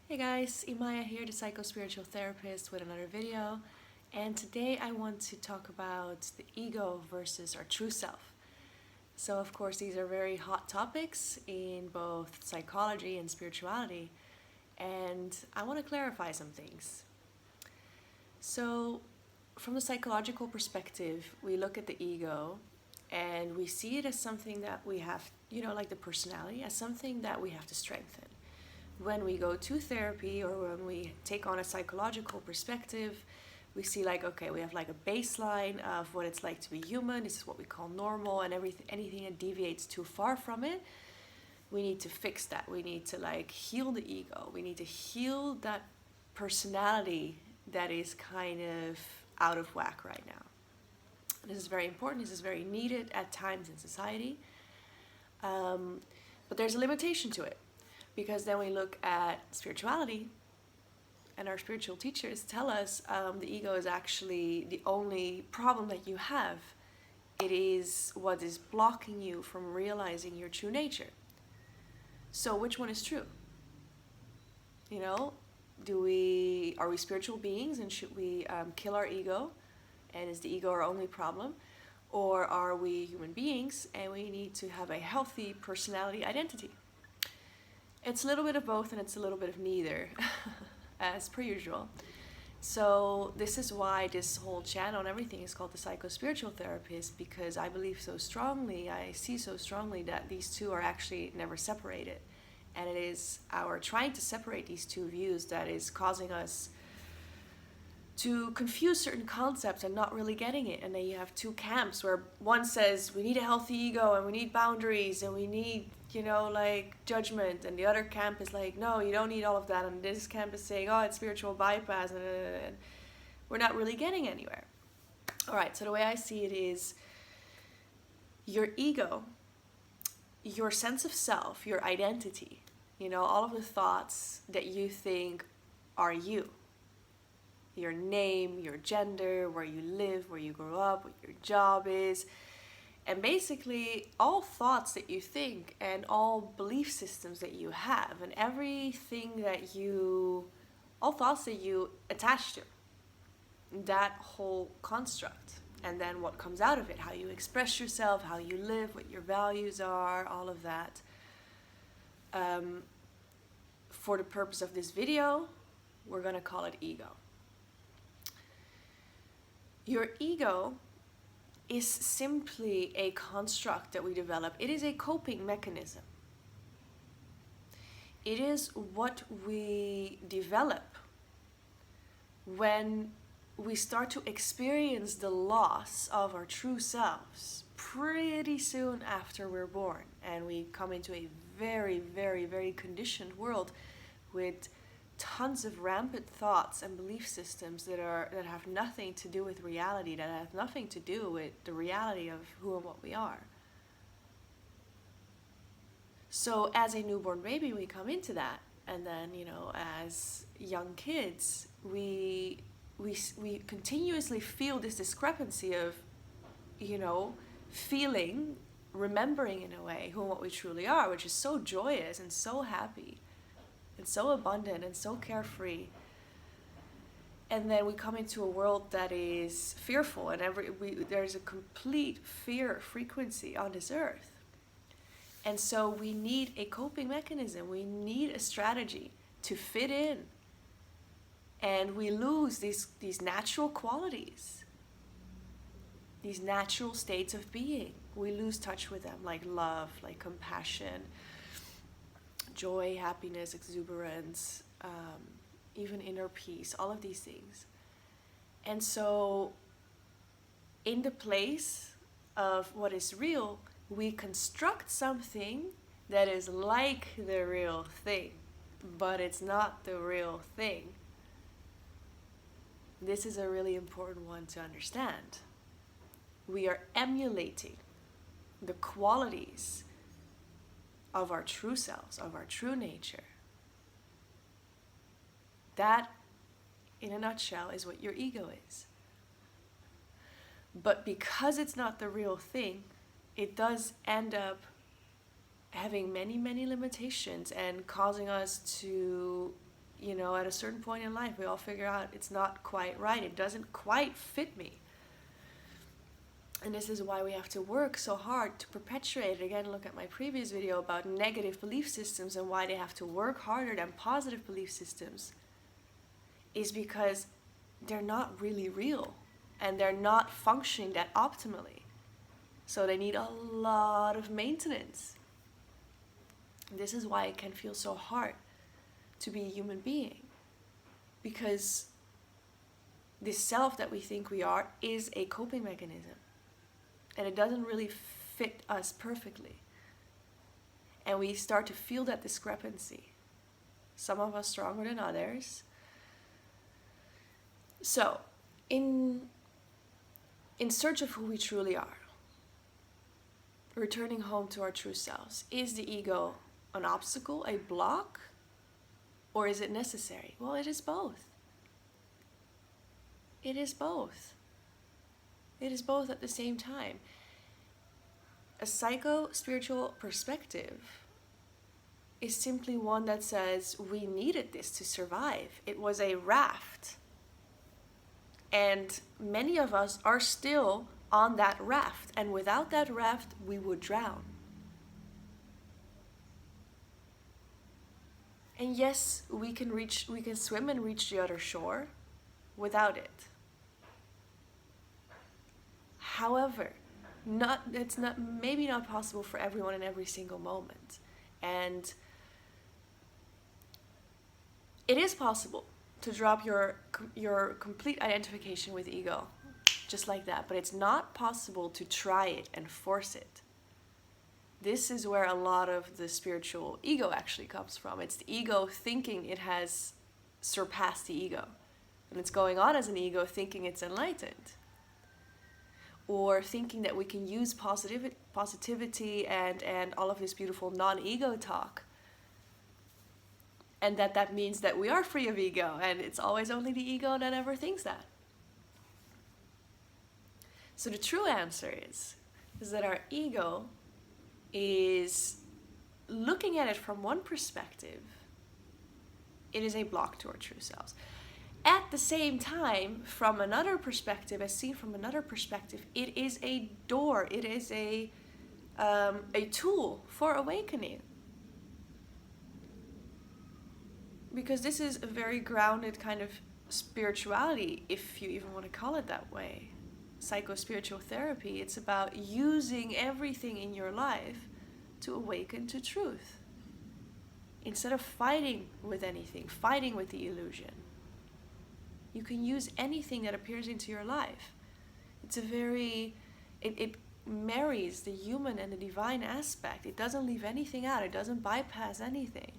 Hey guys, Imaya here, the psycho-spiritual therapist with another video. And today I want to talk about the ego versus our true self. So of course these are very hot topics in both psychology and spirituality. And I want to clarify some things. So from the psychological perspective, we look at the ego and we see it as something that we have, like the personality, as something that we have to strengthen. When we go to therapy or when we take on a psychological perspective, we see okay, we have a baseline of what it's like to be human. This is what we call normal, and anything that deviates too far from it, we need to fix that. We need to heal the ego. We need to heal that personality that is kind of out of whack right now. This is very important. This is very needed at times in society. But there's a limitation to it. Because then we look at spirituality, and our spiritual teachers tell us the ego is actually the only problem that you have. It is what is blocking you from realizing your true nature. So which one is true? Are we spiritual beings and should we kill our ego? And is the ego our only problem? Or are we human beings and we need to have a healthy personality identity? It's a little bit of both and it's a little bit of neither, as per usual. So this is why this whole channel and everything is called the Psycho-Spiritual Therapist, because I believe so strongly, I see so strongly that these two are actually never separated. And it is our trying to separate these two views that is causing us to confuse certain concepts and not really getting it. And then you have two camps where one says we need a healthy ego and we need boundaries and we need judgment, and the other camp is no, you don't need all of that, and this camp is saying, oh, it's spiritual bypass, and we're not really getting anywhere. Alright, so the way I see it is your ego, your sense of self, your identity, all of the thoughts that you think are you. Your name, your gender, where you live, where you grew up, what your job is. And basically, all thoughts that you think and all belief systems that you have and everything all thoughts that you attach to, that whole construct. And then what comes out of it, how you express yourself, how you live, what your values are, all of that. For the purpose of this video, we're going to call it ego. Your ego is simply a construct that we develop. It is a coping mechanism. It is what we develop when we start to experience the loss of our true selves pretty soon after we're born, and we come into a very, very, very conditioned world with tons of rampant thoughts and belief systems that have nothing to do with reality, that have nothing to do with the reality of who and what we are. So as a newborn baby, we come into that, and then as young kids, we continuously feel this discrepancy of feeling, remembering in a way who and what we truly are, which is so joyous and so happy and so abundant and so carefree. And then we come into a world that is fearful, and there's a complete fear frequency on this earth. And so we need a coping mechanism. We need a strategy to fit in. And we lose these natural qualities, these natural states of being. We lose touch with them, like love, like compassion, joy, happiness, exuberance, even inner peace, all of these things. And so in the place of what is real, we construct something that is like the real thing, but it's not the real thing. This is a really important one to understand. We are emulating the qualities of our true selves, of our true nature. That, in a nutshell, is what your ego is. But because it's not the real thing, it does end up having many, many limitations and causing us to you know, at a certain point in life, we all figure out it's not quite right. It doesn't quite fit me. And this is why we have to work so hard to perpetuate it. Again, look at my previous video about negative belief systems and why they have to work harder than positive belief systems. Is because they're not really real and they're not functioning that optimally. So they need a lot of maintenance. This is why it can feel so hard to be a human being. Because this self that we think we are is a coping mechanism. And it doesn't really fit us perfectly. And we start to feel that discrepancy. Some of us stronger than others. So, in search of who we truly are, returning home to our true selves, is the ego an obstacle, a block, or is it necessary? Well, it is both. It is both. It is both at the same time. A psycho-spiritual perspective is simply one that says we needed this to survive. It was a raft. And many of us are still on that raft. And without that raft, we would drown. And yes, we can swim and reach the other shore without it. However, it's maybe not possible for everyone in every single moment. And it is possible to drop your complete identification with ego, just like that. But it's not possible to try it and force it. This is where a lot of the spiritual ego actually comes from. It's the ego thinking it has surpassed the ego. And it's going on as an ego thinking it's enlightened. Or thinking that we can use positivity and all of this beautiful non-ego talk. And that means that we are free of ego. And it's always only the ego that ever thinks that. So the true answer is that our ego is looking at it from one perspective. It is a block to our true selves. At the same time, from another perspective, as seen from another perspective, it is a door. It is a tool for awakening. Because this is a very grounded kind of spirituality, if you even want to call it that way. Psycho-spiritual therapy. It's about using everything in your life to awaken to truth. Instead of fighting with anything, fighting with the illusion. You can use anything that appears into your life. It's it marries the human and the divine aspect. It doesn't leave anything out. It doesn't bypass anything.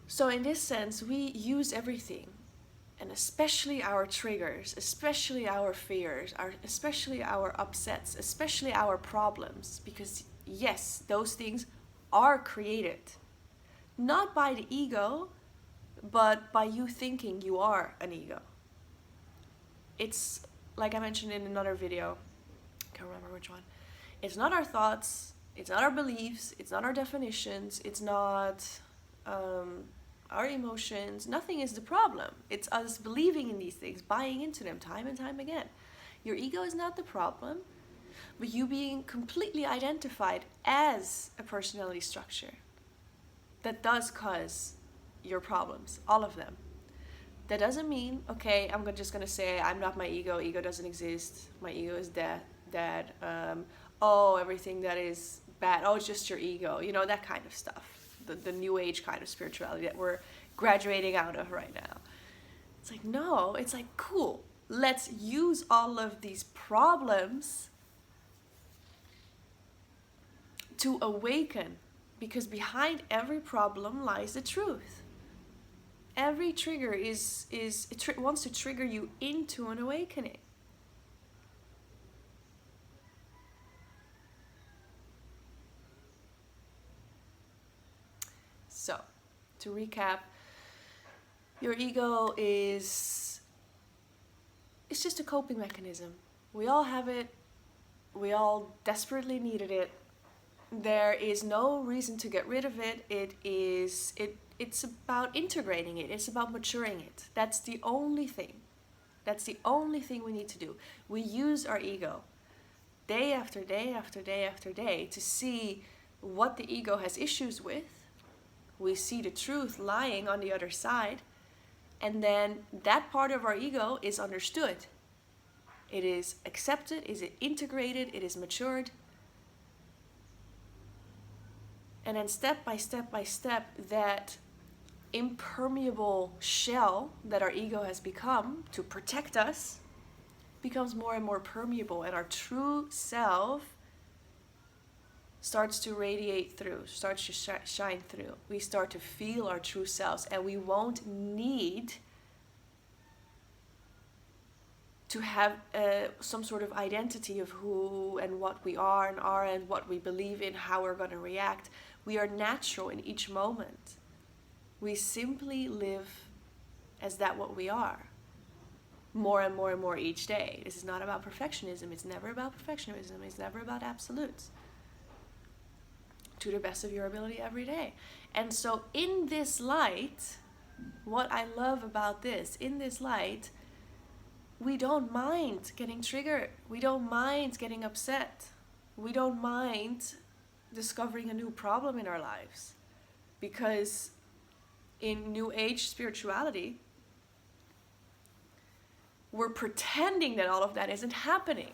So in this sense, we use everything. And especially our triggers, especially our fears, especially our upsets, especially our problems. Because yes, those things are created. Not by the ego, but by you thinking you are an ego. It's, like I mentioned in another video, I can't remember which one. It's not our thoughts, it's not our beliefs, it's not our definitions, it's not our emotions. Nothing is the problem. It's us believing in these things, buying into them time and time again. Your ego is not the problem, but you being completely identified as a personality structure. That does cause your problems, all of them. That doesn't mean, okay, I'm just going to say I'm not my ego doesn't exist, my ego is dead, everything that is bad, it's just your ego, that kind of stuff. The new age kind of spirituality that we're graduating out of right now. It's like, no, it's like, cool, let's use all of these problems to awaken. Because behind every problem lies the truth. Every trigger wants to trigger you into an awakening. So, to recap, your ego is just a coping mechanism. We all have it. We all desperately needed it. there is no reason to get rid of it. It's about integrating it. It's about maturing it. That's the only thing. That's the only thing we need to do. We use our ego day after day after day after day to see what the ego has issues with. We see the truth lying on the other side, and then that part of our ego is understood. It is accepted, it is integrated, it is matured. And then step by step by step, that impermeable shell that our ego has become to protect us becomes more and more permeable, and our true self starts to radiate through, starts to shine through. We start to feel our true selves, and we won't need to have some sort of identity of who and what we are and what we believe in, how we're going to react. We are natural in each moment. We simply live as that what we are, more and more and more each day. This is not about perfectionism. It's never about perfectionism. It's never about absolutes. To the best of your ability every day. And so in this light, what I love about this, in this light, we don't mind getting triggered. We don't mind getting upset. We don't mind discovering a new problem in our lives. Because in New Age spirituality, we're pretending that all of that isn't happening,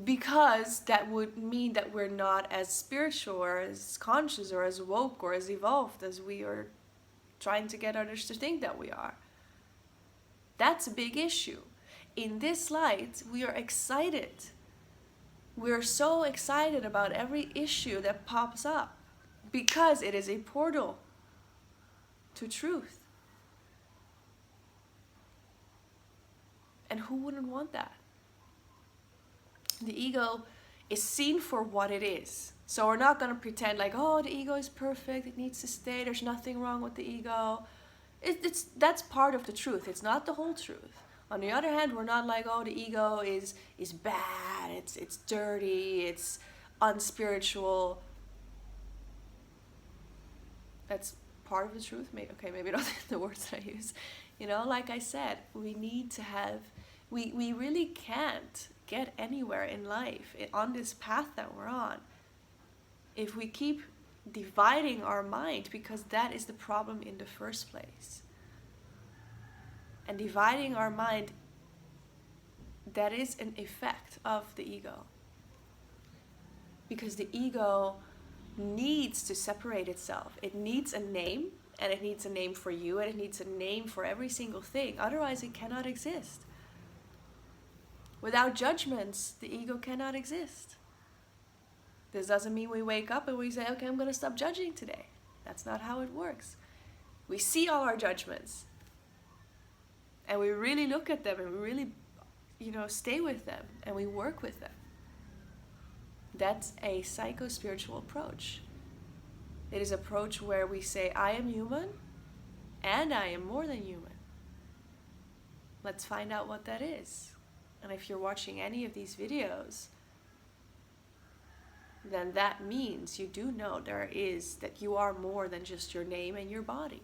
because that would mean that we're not as spiritual or as conscious or as woke or as evolved as we are trying to get others to think that we are. That's a big issue. In this light, we are excited. We're so excited about every issue that pops up, because it is a portal to truth. And who wouldn't want that? The ego is seen for what it is. So we're not going to pretend like, oh, the ego is perfect, it needs to stay, there's nothing wrong with the ego. That's part of the truth. It's not the whole truth. On the other hand, we're not like, oh, the ego is bad, it's dirty, it's unspiritual. That's part of the truth. Maybe not the words that I use. Like I said, we need to have, we really can't get anywhere in life on this path that we're on if we keep dividing our mind, because that is the problem in the first place. And dividing our mind, that is an effect of the ego, because the ego needs to separate itself. It needs a name, and it needs a name for you, and it needs a name for every single thing. Otherwise it cannot exist. Without judgments, the ego cannot exist. This doesn't mean we wake up and we say, okay, I'm going to stop judging today. That's not how it works. We see all our judgments, and we really look at them, and we really, stay with them, and we work with them. That's a psycho-spiritual approach. It is an approach where we say, I am human, and I am more than human. Let's find out what that is. And if you're watching any of these videos, then that means you do know that you are more than just your name and your body.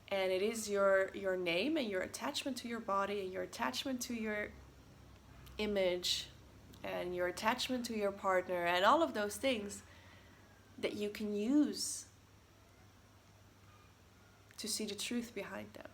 And it is your name and your attachment to your body and your attachment to your image and your attachment to your partner and all of those things that you can use to see the truth behind them.